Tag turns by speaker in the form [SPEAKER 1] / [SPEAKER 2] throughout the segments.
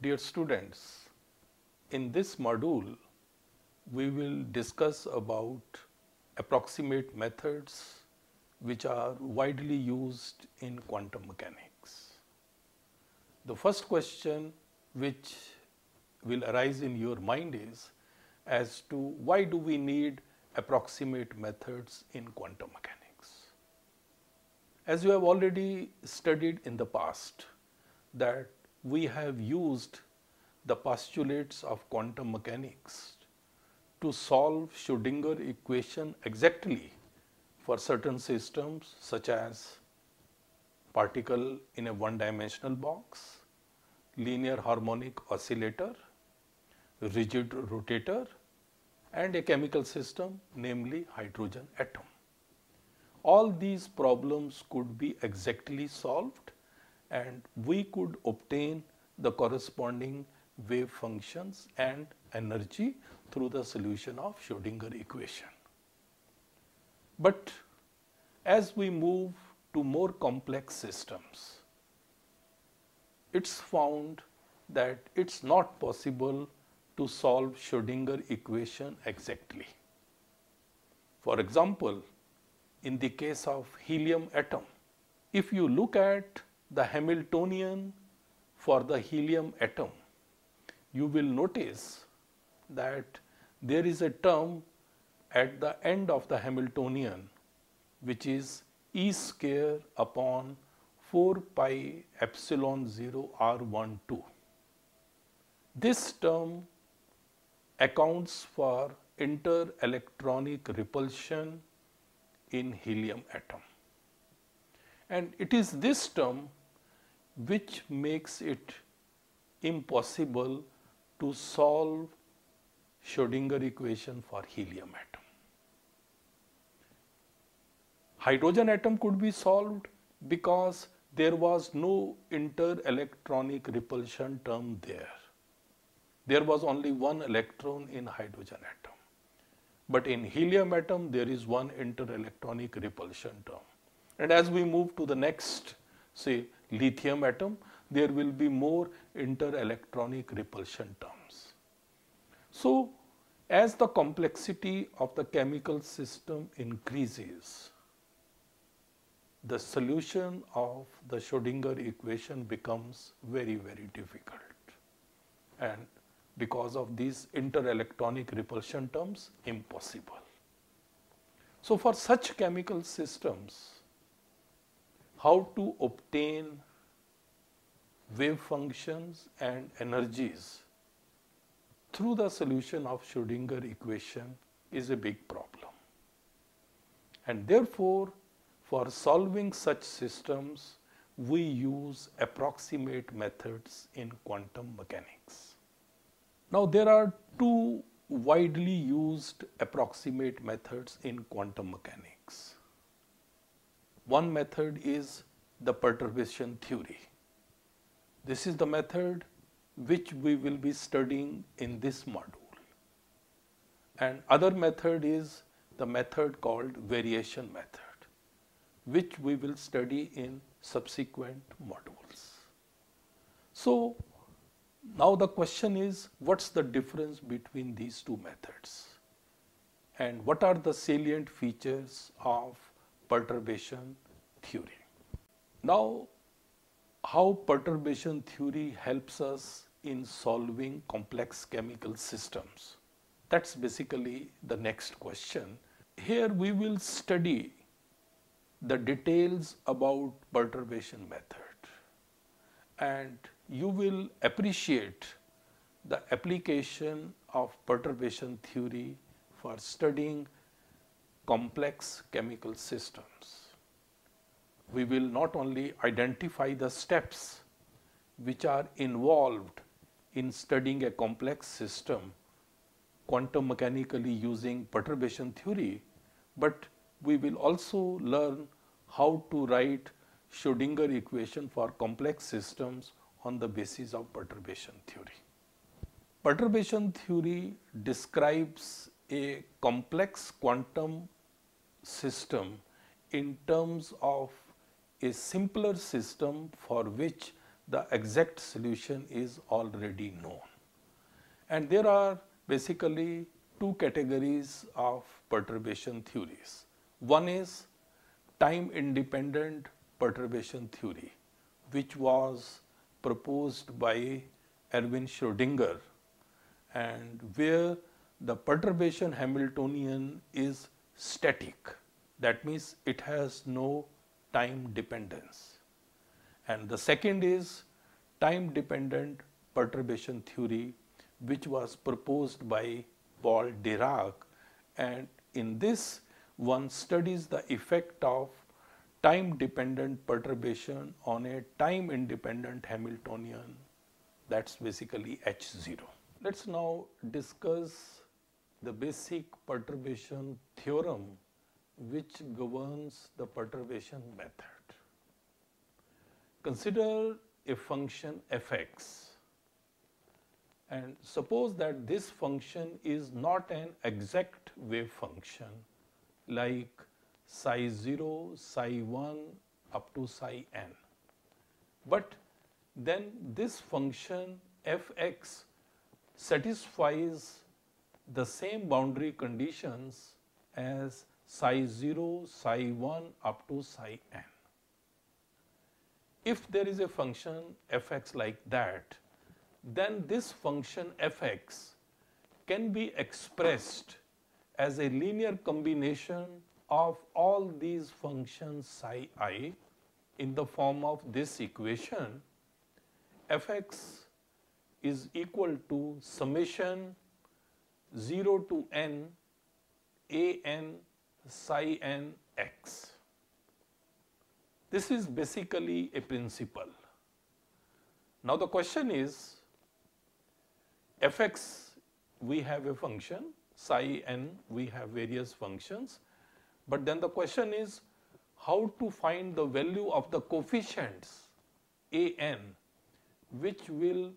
[SPEAKER 1] Dear students, in this module, we will discuss about approximate methods which are widely used in quantum mechanics. The first question which will arise in your mind is as to why do we need approximate methods in quantum mechanics? As you have already studied in the past, that we have used the postulates of quantum mechanics to solve Schrodinger equation exactly for certain systems such as particle in a one-dimensional box, linear harmonic oscillator, rigid rotator, and a chemical system, namely hydrogen atom. All these problems could be exactly solved and we could obtain the corresponding wave functions and energy through the solution of Schrodinger equation. But as we move to more complex systems, it's found that it's not possible to solve Schrodinger equation exactly. For example, in the case of helium atom, if you look at the Hamiltonian for the helium atom, you will notice that there is a term at the end of the Hamiltonian which is E square upon 4 pi epsilon 0 R12. This term accounts for interelectronic repulsion in helium atom. And it is this term which makes it impossible to solve Schrodinger equation for helium atom. Hydrogen atom could be solved because there was no interelectronic repulsion term there. There was only one electron in hydrogen atom. But in helium atom, there is one interelectronic repulsion term. And as we move to the next, say, lithium atom, there will be more interelectronic repulsion terms. So, as the complexity of the chemical system increases, the solution of the Schrodinger equation becomes very, very difficult. And because of these interelectronic repulsion terms, impossible. So, for such chemical systems, how to obtain wave functions and energies through the solution of Schrodinger equation is a big problem. And therefore, for solving such systems, we use approximate methods in quantum mechanics. Now, there are two widely used approximate methods in quantum mechanics. One method is the perturbation theory. This is the method which we will be studying in this module. And other method is the method called variation method, which we will study in subsequent modules. So, now the question is, what's the difference between these two methods? And what are the salient features of perturbation theory? Now, how perturbation theory helps us in solving complex chemical systems? That's basically the next question. Here we will study the details about perturbation method, and you will appreciate the application of perturbation theory for studying complex chemical systems. We will not only identify the steps which are involved in studying a complex system quantum mechanically using perturbation theory, but we will also learn how to write Schrodinger equation for complex systems on the basis of perturbation theory. Perturbation theory describes a complex quantum system in terms of a simpler system for which the exact solution is already known. And there are basically two categories of perturbation theories. One is time independent perturbation theory, which was proposed by Erwin Schrödinger, and where the perturbation Hamiltonian is static. That means it has no time dependence. And the second is time dependent perturbation theory, which was proposed by Paul Dirac, and in this one studies the effect of time dependent perturbation on a time independent Hamiltonian, that's basically H0. Let's now discuss the basic perturbation theorem which governs the perturbation method. Consider a function fx, and suppose that this function is not an exact wave function like psi 0, psi 1 up to psi n, but then this function fx satisfies the same boundary conditions as psi 0, psi 1 up to psi n. If there is a function fx like that, then this function fx can be expressed as a linear combination of all these functions psi I in the form of this equation. Fx is equal to summation 0 to n a n psi n x. This is basically a principle. Now the question is, fx we have a function, psi n we have various functions, but then the question is how to find the value of the coefficients a n which will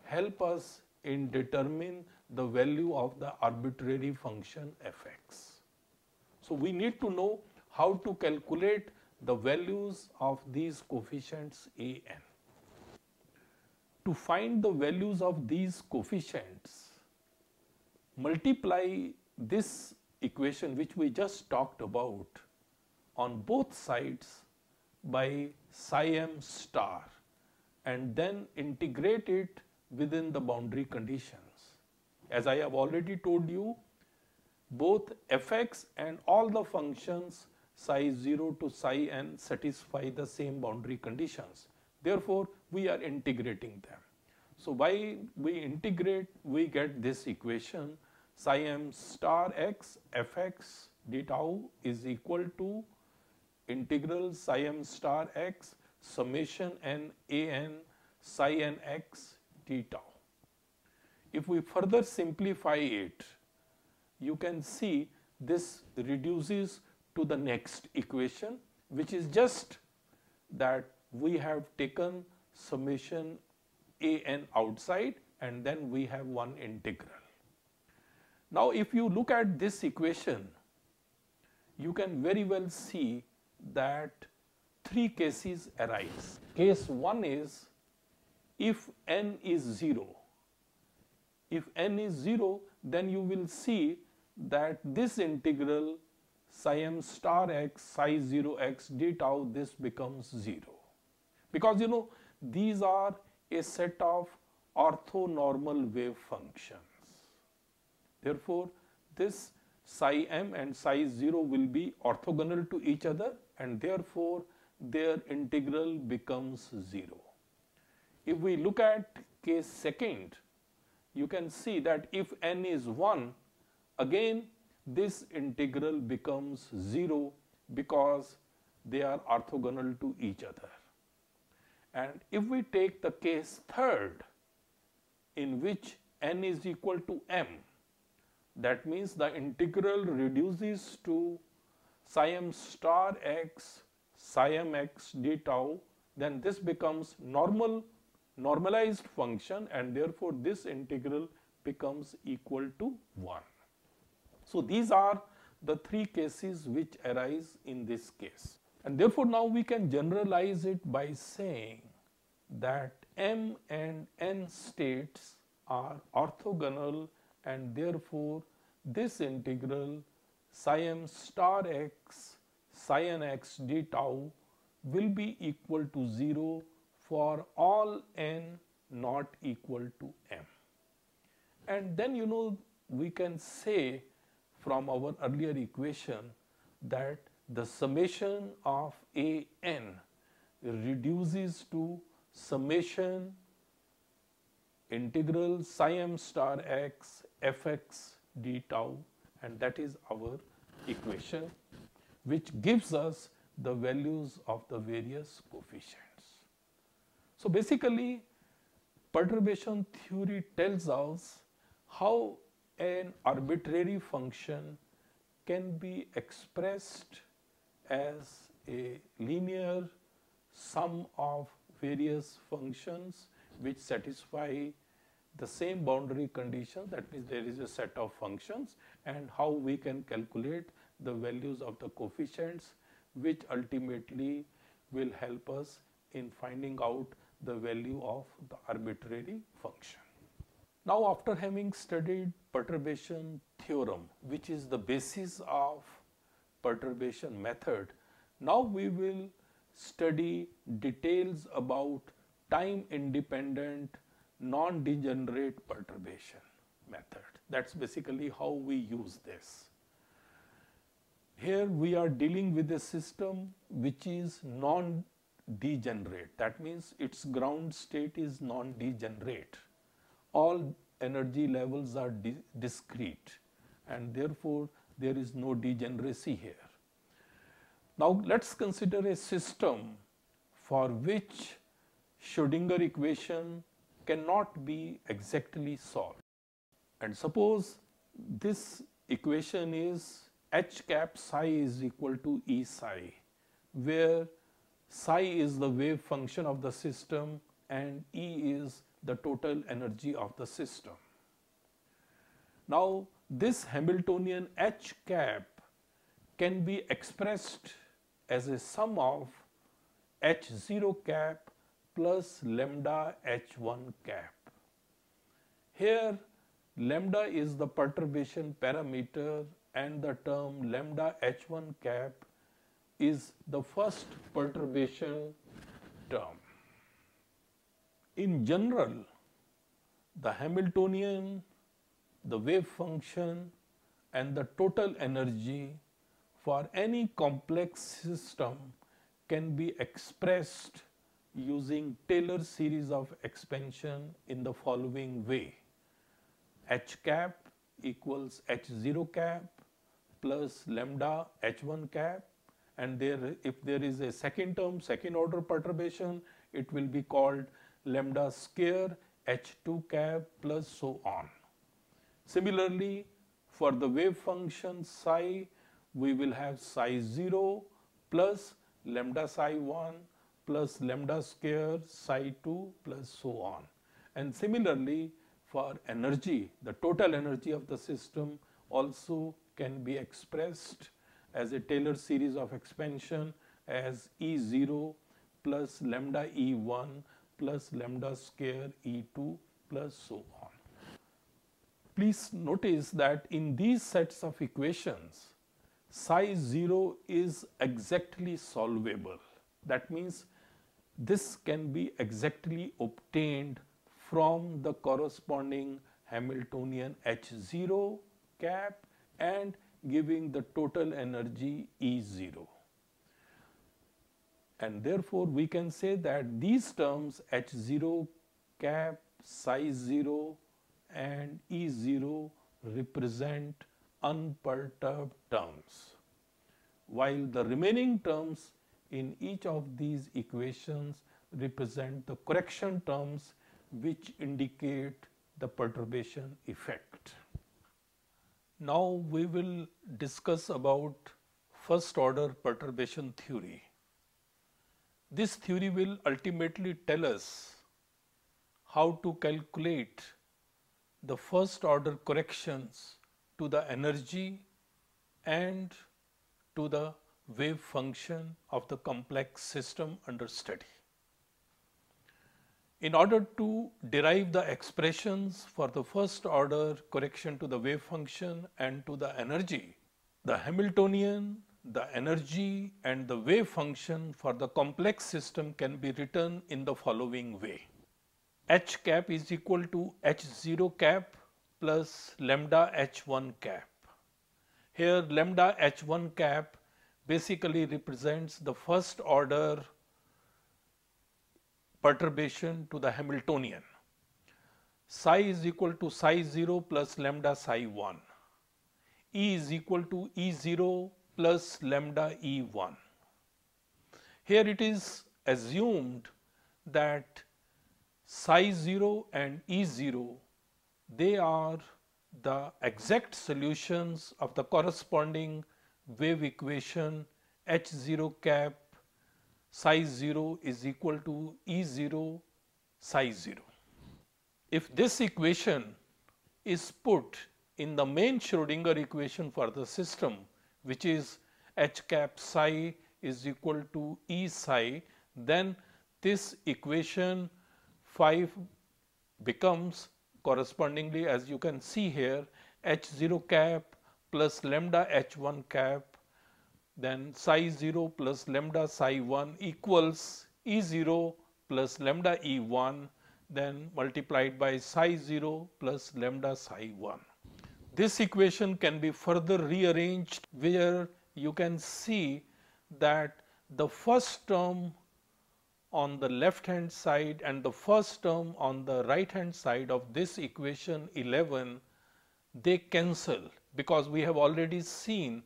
[SPEAKER 1] help us in determine the value of the arbitrary function fx. So we need to know how to calculate the values of these coefficients a n. To find the values of these coefficients, multiply this equation which we just talked about on both sides by psi m star, and then integrate it within the boundary conditions. As I have already told you, both fx and all the functions psi 0 to psi n satisfy the same boundary conditions. Therefore, we are integrating them. So, why we integrate, we get this equation psi m star x fx d tau is equal to integral psi m star x summation n a n psi n x d tau. If we further simplify it, you can see this reduces to the next equation, which is just that we have taken summation a n outside and then we have one integral. Now if you look at this equation, you can very well see that three cases arise. Case 1 is if n is 0. If n is 0, then you will see that this integral psi m star x psi 0 x d tau, this becomes 0. Because you know these are a set of orthonormal wave functions. Therefore, this psi m and psi 0 will be orthogonal to each other, and therefore their integral becomes 0. If we look at case second, you can see that if n is 1, again this integral becomes 0 because they are orthogonal to each other. And if we take the case third, in which n is equal to m, that means the integral reduces to psi m star x psi m x d tau, then this becomes normalized function, and therefore this integral becomes equal to 1. So these are the three cases which arise in this case. And therefore now we can generalize it by saying that m and n states are orthogonal, and therefore this integral psi m star x psi n x d tau will be equal to 0 for all n not equal to m. And then we can say from our earlier equation that the summation of a n reduces to summation integral psi m star x fx d tau, and that is our equation which gives us the values of the various coefficients. So basically, perturbation theory tells us how an arbitrary function can be expressed as a linear sum of various functions which satisfy the same boundary condition. That means there is a set of functions, and how we can calculate the values of the coefficients which ultimately will help us in finding out the value of the arbitrary function. Now, after having studied perturbation theorem, which is the basis of perturbation method, now we will study details about time independent non-degenerate perturbation method. That's basically how we use this. Here we are dealing with a system which is non-degenerate. That means its ground state is non-degenerate. All energy levels are discrete, and therefore there is no degeneracy here. Now let's consider a system for which Schrodinger equation cannot be exactly solved. And suppose this equation is h cap psi is equal to E psi, where psi is the wave function of the system and E is the total energy of the system. Now this Hamiltonian h cap can be expressed as a sum of h0 cap plus lambda h1 cap. Here lambda is the perturbation parameter and the term lambda h1 cap is the first perturbation term. In general, the Hamiltonian, the wave function and the total energy for any complex system can be expressed using Taylor series of expansion in the following way: h cap equals h0 cap plus lambda h1 cap, and if there is a second term, second order perturbation, it will be called lambda square h2 cap plus so on. Similarly, for the wave function psi, we will have psi 0 plus lambda psi 1 plus lambda square psi 2 plus so on. And similarly, for energy, the total energy of the system also can be expressed as a Taylor series of expansion as E0 plus lambda E1 plus lambda square E2 plus so on. Please notice that in these sets of equations, psi 0 is exactly solvable. That means this can be exactly obtained from the corresponding Hamiltonian h0 cap and giving the total energy E0. And therefore, we can say that these terms h0 cap, psi 0 and E0 represent unperturbed terms, while the remaining terms in each of these equations represent the correction terms which indicate the perturbation effect. Now we will discuss about first order perturbation theory. This theory will ultimately tell us how to calculate the first order corrections to the energy and to the wave function of the complex system under study. In order to derive the expressions for the first order correction to the wave function and to the energy, the Hamiltonian, the energy and the wave function for the complex system can be written in the following way. H cap is equal to H0 cap plus lambda H1 cap. Here lambda H1 cap basically represents the first order perturbation to the Hamiltonian. Psi is equal to psi 0 plus lambda psi 1. E is equal to E0 plus lambda E1. Here it is assumed that psi 0 and E0, they are the exact solutions of the corresponding wave equation H0 cap psi 0 is equal to E0 psi 0. If this equation is put in the main Schrodinger equation for the system, which is H cap psi is equal to E psi, then this equation 5 becomes correspondingly, as you can see here, H0 cap plus lambda H1 cap, then psi 0 plus lambda psi 1 equals E0 plus lambda E1, then multiplied by psi 0 plus lambda psi 1. This equation can be further rearranged where you can see that the first term on the left hand side and the first term on the right hand side of this equation 11, they cancel, because we have already seen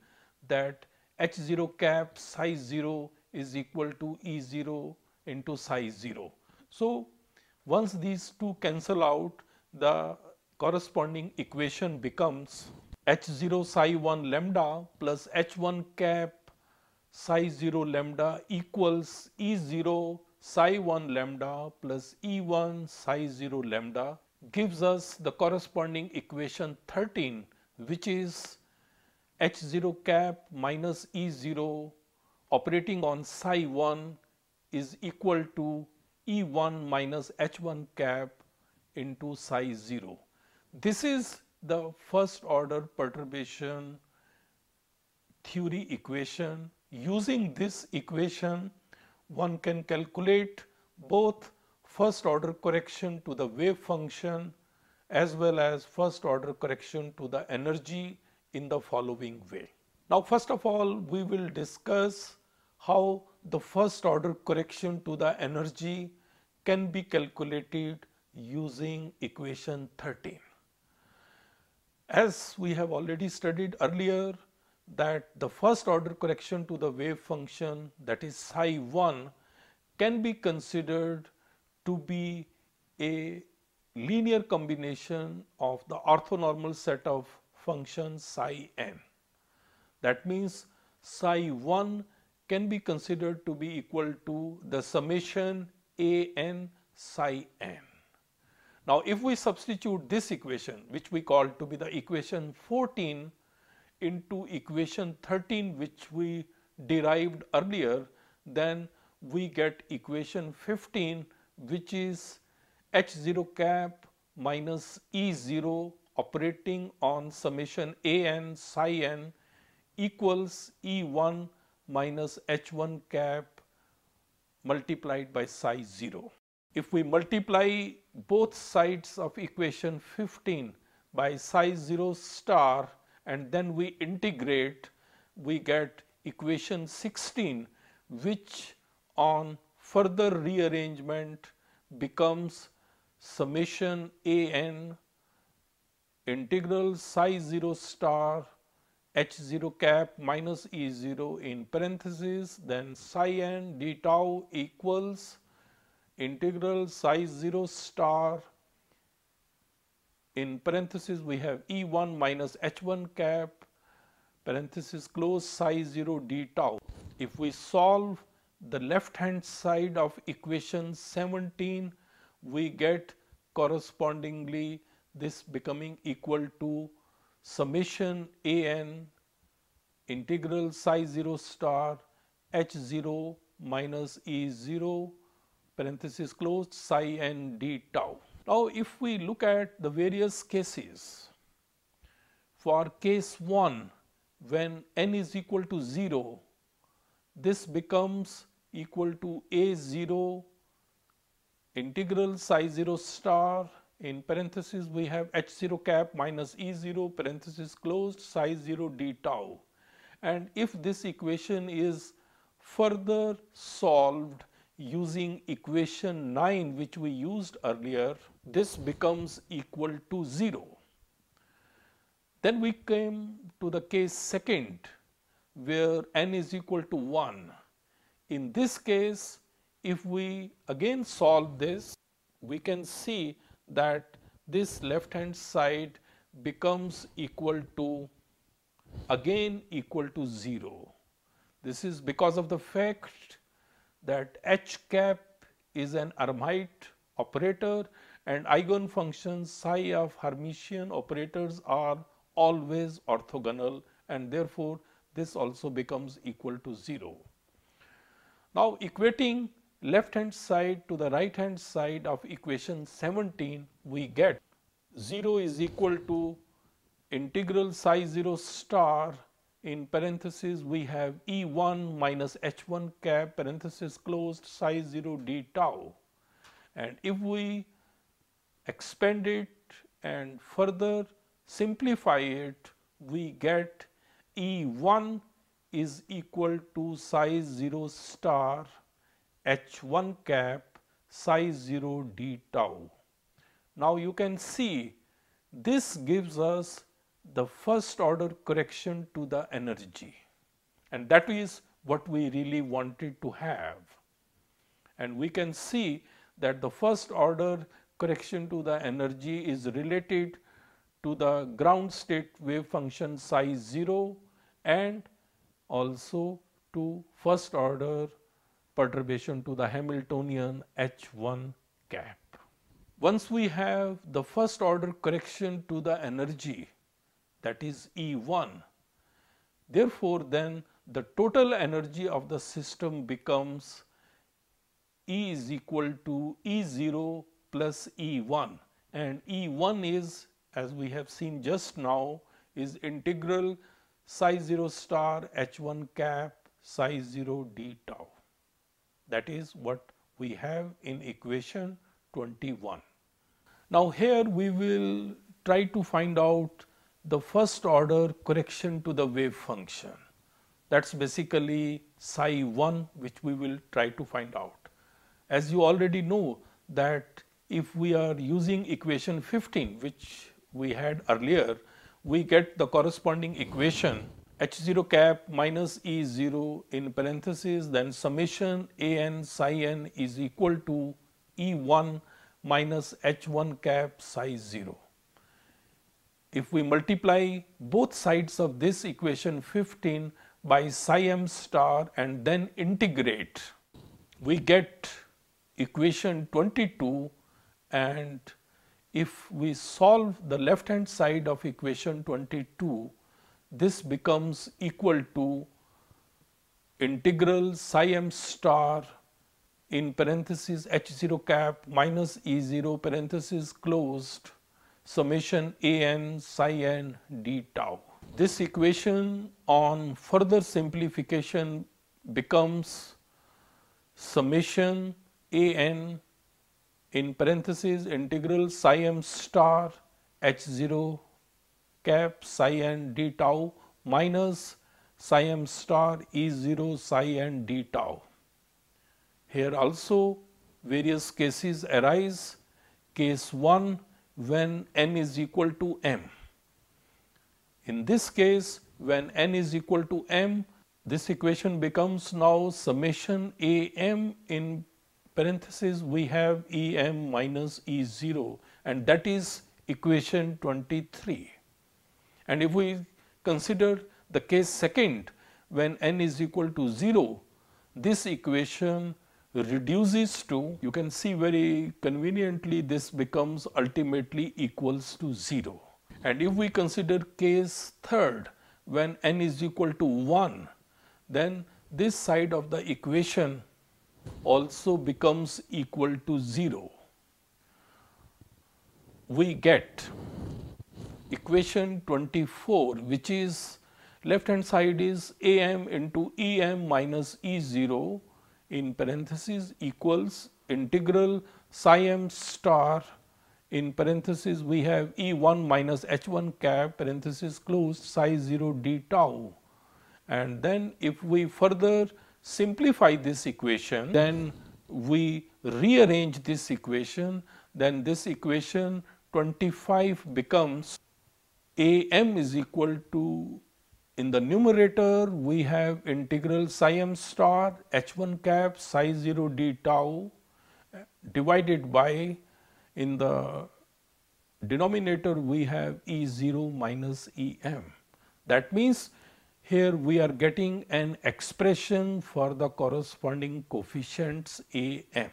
[SPEAKER 1] that H0 cap psi 0 is equal to E0 into psi 0. So once these two cancel out, the corresponding equation becomes H0 psi 1 lambda plus H1 cap psi 0 lambda equals E0 psi 1 lambda plus E1 psi 0 lambda, gives us the corresponding equation 13, which is H0 cap minus E0 operating on psi 1 is equal to E1 minus H1 cap into psi 0. This is the first order perturbation theory equation. Using this equation, one can calculate both first order correction to the wave function as well as first order correction to the energy in the following way. Now, first of all, we will discuss how the first order correction to the energy can be calculated using equation 13. As we have already studied earlier, that the first order correction to the wave function, that is psi 1, can be considered to be a linear combination of the orthonormal set of functions psi n. That means psi 1 can be considered to be equal to the summation a n psi n. Now, if we substitute this equation, which we call to be the equation 14, into equation 13, which we derived earlier, then we get equation 15, which is H0 cap minus E0 operating on summation a n psi n equals E1 minus H1 cap multiplied by psi 0. If we multiply both sides of equation 15 by psi 0 star and then we integrate, we get equation 16, which on further rearrangement becomes summation a n integral psi 0 star H0 cap minus E0 in parentheses, then psi n d tau equals integral psi 0 star in parentheses we have E1 minus H1 cap parenthesis close psi 0 d tau. If we solve the left hand side of equation 17, we get correspondingly this becoming equal to summation a n integral psi 0 star H0 minus E0 parenthesis closed psi n d tau. Now, if we look at the various cases, for case 1, when n is equal to 0, this becomes equal to A0 integral psi 0 star, in parenthesis we have h0 cap minus E0 parenthesis closed psi 0 d tau. And if this equation is further solved using equation 9 which we used earlier, this becomes equal to 0. Then we came to the case 2nd, where n is equal to 1. In this case, if we again solve this, we can see that this left hand side becomes equal to again equal to 0. This is because of the fact that h cap is an Hermite operator and eigenfunctions psi of Hermitian operators are always orthogonal, and therefore this also becomes equal to 0. Now, equating left hand side to the right hand side of equation 17, we get 0 is equal to integral psi 0 star, in parenthesis we have E1 minus H1 cap parenthesis closed psi 0 d tau. And if we expand it and further simplify it, we get E1 is equal to psi 0 star H1 cap psi 0 d tau. Now, you can see this gives us the first order correction to the energy, and that is what we really wanted to have. And we can see that the first order correction to the energy is related to the ground state wave function psi 0 and also to first order perturbation to the Hamiltonian H1 cap. Once we have the first order correction to the energy, that is E1, therefore then the total energy of the system becomes E is equal to E0 plus E1, and E1 is, as we have seen just now, is integral psi 0 star H1 cap psi 0 d tau. That is what we have in equation 21. Now, here we will try to find out the first order correction to the wave function. That is basically psi 1, which we will try to find out. As you already know that if we are using equation 15, which we had earlier, we get the corresponding equation h0 cap minus E0 in parenthesis, then summation a n psi n is equal to E1 minus H1 cap psi 0. If we multiply both sides of this equation 15 by psi m star and then integrate, we get equation 22, and if we solve the left hand side of equation 22, this becomes equal to integral psi m star in parenthesis h0 cap minus E0 parenthesis closed summation a n psi n d tau. This equation on further simplification becomes summation a n in parenthesis integral psi m star h0 cap psi n d tau minus psi m star E0 psi n d tau. Here also various cases arise. Case 1, when n is equal to m. In this case, when n is equal to m, this equation becomes now summation a m in parenthesis we have E m minus E0, and that is equation 23. And if we consider the case 2nd, when n is equal to 0, this equation reduces to, you can see very conveniently, this becomes ultimately equals to 0. And if we consider case 3rd, when n is equal to 1, then this side of the equation also becomes equal to 0. We get equation 24, which is left hand side is am into em minus E0 in parenthesis equals integral psi m star in parenthesis we have E1 minus H1 cap parenthesis closed psi 0 d tau. And then if we further simplify this equation, then we rearrange this equation, then this equation 25 becomes am is equal to, in the numerator we have integral psi m star H1 cap psi 0 d tau divided by, in the denominator we have E0 minus Em. That means here we are getting an expression for the corresponding coefficients Am.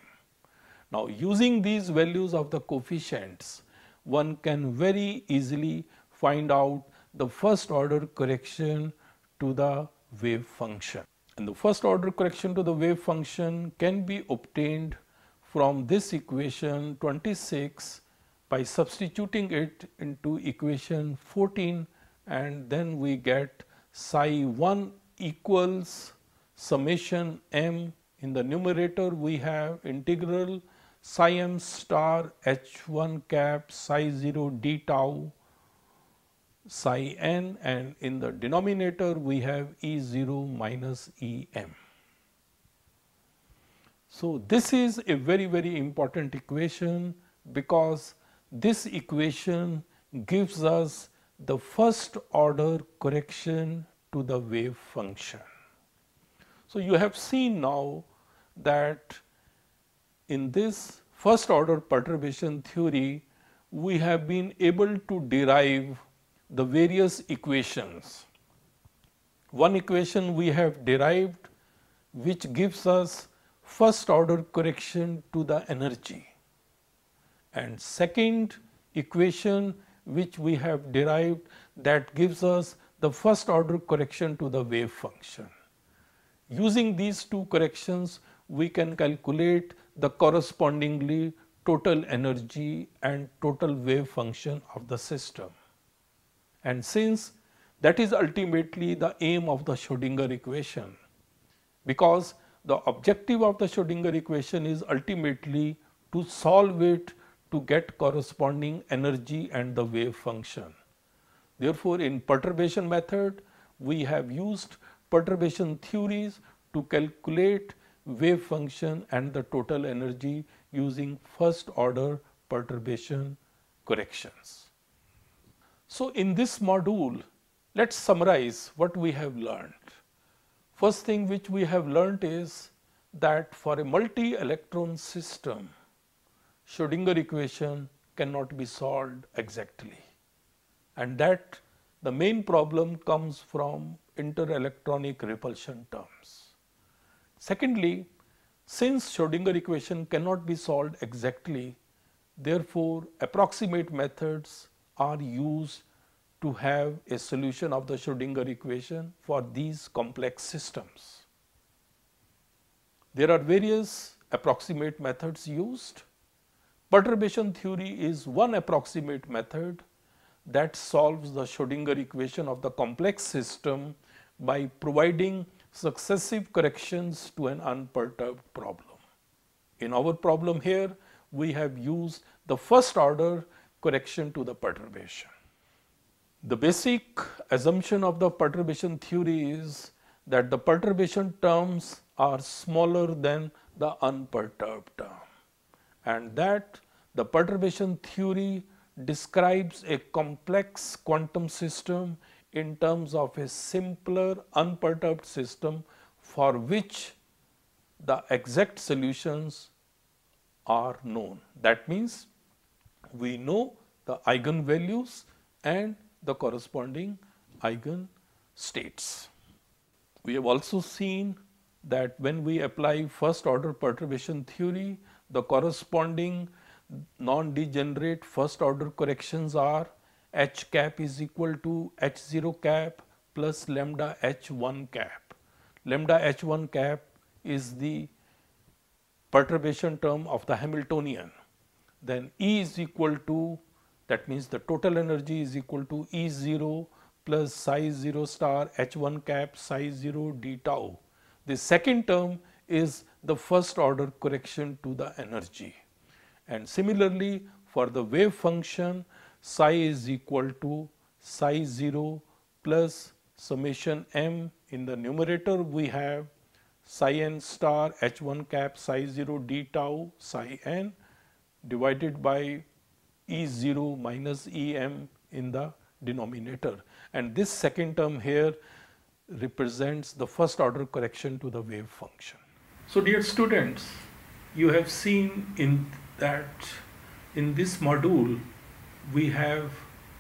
[SPEAKER 1] Now using these values of the coefficients, one can very easily find out the first order correction to the wave function. And the first order correction to the wave function can be obtained from this equation 26 by substituting it into equation 14, and then we get psi 1 equals summation m. In the numerator we have integral psi m star H1 cap psi 0 d tau psi n, and in the denominator we have E0 minus Em. So this is a very important equation, because this equation gives us the first order correction to the wave function. So you have seen now that in this first order perturbation theory, we have been able to derive the various equations. One equation we have derived which gives us first order correction to the energy, and second equation which we have derived that gives us the first order correction to the wave function. Using these two corrections, we can calculate the correspondingly total energy and total wave function of the system. And since that is ultimately the aim of the Schrodinger equation, because the objective of the Schrodinger equation is ultimately to solve it to get corresponding energy and the wave function. Therefore, in perturbation method, we have used perturbation theories to calculate wave function and the total energy using first order perturbation corrections. So in this module, let's summarize what we have learned. First thing which we have learnt is that for a multi-electron system, Schrodinger equation cannot be solved exactly, and that the main problem comes from interelectronic repulsion terms. Secondly, since Schrodinger equation cannot be solved exactly, therefore approximate methods are used to have a solution of the Schrodinger equation for these complex systems. There are various approximate methods used. Perturbation theory is one approximate method that solves the Schrodinger equation of the complex system by providing successive corrections to an unperturbed problem. In our problem here, we have used the first order correction to the perturbation. The basic assumption of the perturbation theory is that the perturbation terms are smaller than the unperturbed term, and that the perturbation theory describes a complex quantum system in terms of a simpler unperturbed system for which the exact solutions are known. That means we know the eigenvalues and the corresponding eigenstates. We have also seen that when we apply first order perturbation theory, the corresponding non-degenerate first order corrections are H cap is equal to H0 cap plus lambda H1 cap. Lambda H1 cap is the perturbation term of the Hamiltonian, then E is equal to, that means the total energy is equal to E0 plus psi 0 star H1 cap psi 0 d tau. The second term is the first order correction to the energy. And similarly, for the wave function, psi is equal to psi 0 plus summation m. In the numerator we have psi n star H1 cap psi 0 d tau psi n divided by E0 minus Em in the denominator, and this second term here represents the first order correction to the wave function. So dear students, you have seen that in this module we have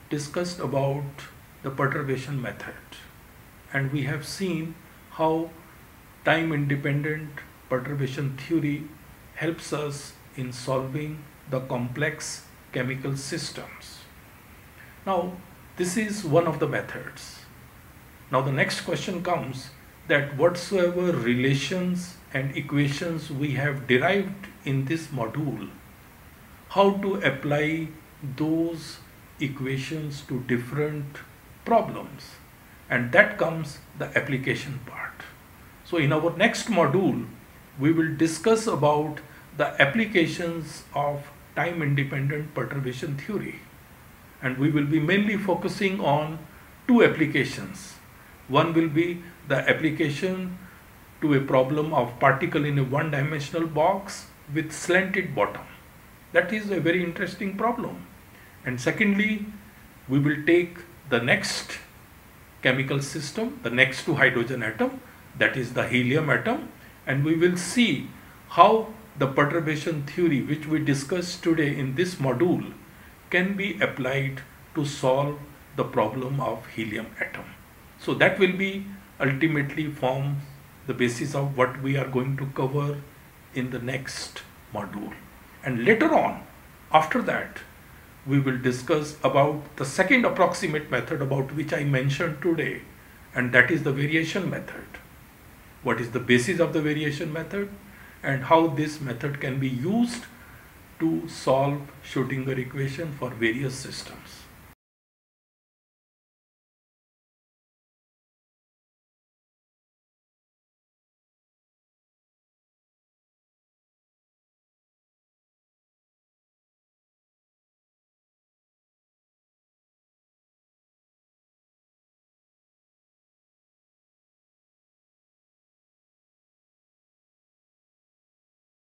[SPEAKER 1] discussed about the perturbation method, and we have seen how time independent perturbation theory helps us in solving the complex chemical systems. Now this is one of the methods. Now the next question comes that whatsoever relations and equations we have derived in this module, how to apply those equations to different problems, and that comes the application part. So in our next module we will discuss about the applications of time independent perturbation theory, and we will be mainly focusing on two applications. One will be the application to a problem of particle in a one-dimensional box with slanted bottom. That is a very interesting problem. And secondly, we will take the next chemical system, the next to hydrogen atom, that is the helium atom, and we will see how the perturbation theory which we discussed today in this module can be applied to solve the problem of helium atom. So that will be ultimately form the basis of what we are going to cover in the next module. And later on, after that, we will discuss about the second approximate method about which I mentioned today, and that is the variation method. What is the basis of the variation method and how this method can be used to solve Schrodinger equation for various systems.